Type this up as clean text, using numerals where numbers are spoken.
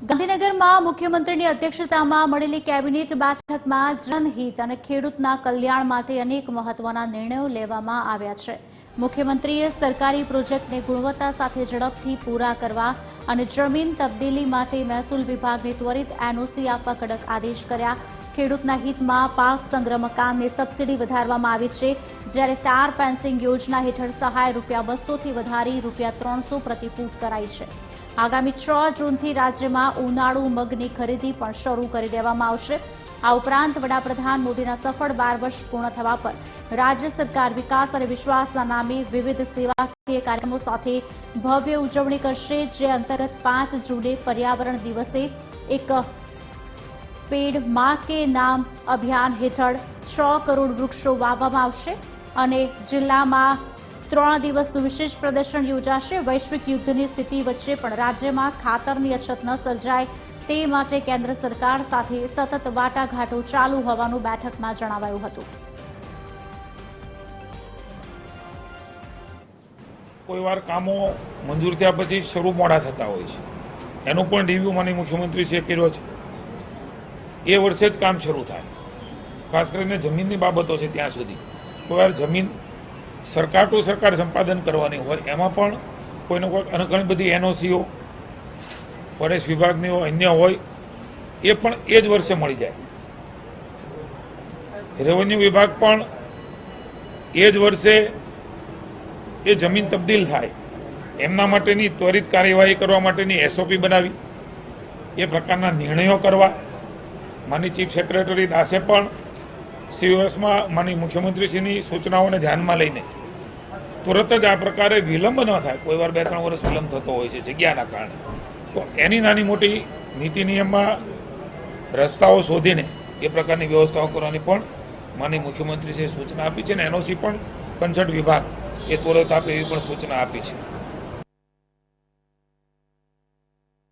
ગાંધીનગરમાં મુખ્યમંત્રીની અધ્યક્ષતામાં મળેલી કેબિનેટ બેઠકમાં જનહિત અને ખેડૂતના કલ્યાણ માટે અનેક મહત્વના નિર્ણયો લેવામાં આવ્યા છે। મુખ્યમંત્રીએ સરકારી પ્રોજેક્ટને ગુણવત્તા સાથે ઝડપથી પૂરા કરવા અને જમીન તબદીલી માટે મહેસૂલ વિભાગને ત્વરિત એનઓસી આપવા કડક આદેશ કર્યા। ખેડૂતના હિતમાં પાક સંગ્રહ મકાનને સબસિડી વધારવામાં આવી છે, જ્યારે તાર ફેન્સિંગ યોજના હેઠળ સહાય ₹200થી વધારી ₹300 પ્રતિ ફૂટ કરાઈ છે। આગામી 6 જૂનથી રાજ્યમાં ઉનાળુ મગની ખરીદી પણ શરૂ કરી દેવામાં આવશે। આ ઉપરાંત વડાપ્રધાન મોદીના સફળ 12 વર્ષ પૂર્ણ થવા પર રાજ્ય સરકાર વિકાસ અને વિશ્વાસના નામે વિવિધ સેવાકીય કાર્યક્રમો સાથે ભવ્ય ઉજવણી કરશે, જે અંતર્ગત 5 જૂને પર્યાવરણ દિવસે એક પેડ માં કે નામ અભિયાન હેઠળ 6 કરોડ વૃક્ષો વાવવામાં આવશે અને જિલ્લામાં 3 દિવસનું વિશેષ પ્રદર્શન યોજાશે। વૈશ્વિક યુદ્ધની સ્થિતિ વચ્ચે પણ રાજ્યમાં ખાતરની અછત ન સર્જાય તે માટે કેન્દ્ર સરકાર સાથે સતત વાટાઘાટો ચાલુ હોવાનું બેઠકમાં જણાવાયું હતું। કોઈવાર કામો મંજૂર થયા પછી શરૂ મોડા થતા હોય છે, એનું પણ રિવ્યુ માનનીય મુખ્યમંત્રીશ્રીએ કર્યો છે। એ વર્ષે જ કામ શરૂ થાય, ખાસ કરીને જમીનની બાબતો છે ત્યાં સુધી કોઈવાર જમીન સરકાર ટુ સરકાર સંપાદન કરવાની હોય એમાં પણ કોઈને કોઈ ઘણી બધી એનઓસીઓ ફોરેસ્ટ વિભાગની હોય, અન્ય હોય, એ પણ એ જ વર્ષે મળી જાય। રેવન્યુ વિભાગ પણ એ જ વર્ષે એ જમીન તબદીલ થાય એમના માટેની ત્વરિત કાર્યવાહી કરવા માટેની એસઓપી બનાવી એ પ્રકારના નિર્ણયો કરવા। માનનીય ચીફ સેક્રેટરી દાસે પણ સીઓએસમાં માનનીય મુખ્યમંત્રીશ્રીની સૂચનાઓને ધ્યાનમાં લઈને તુરત જ આ પ્રકારે વિલંબ ન થાય, કોઈ વાર 2-3 વર્ષ વિલંબ થતો હોય છે જગ્યાના કારણે, તો એની નાની મોટી નીતિ નિયમમાં રસ્તાઓ શોધીને એ પ્રકારની વ્યવસ્થાઓ કરવાની પણ માનનીય મુખ્યમંત્રીશ્રીએ સૂચના આપી છે અને એનઓસી પણ કન્સર્ટ વિભાગ એ તુરત આપે એવી પણ સૂચના આપી છે।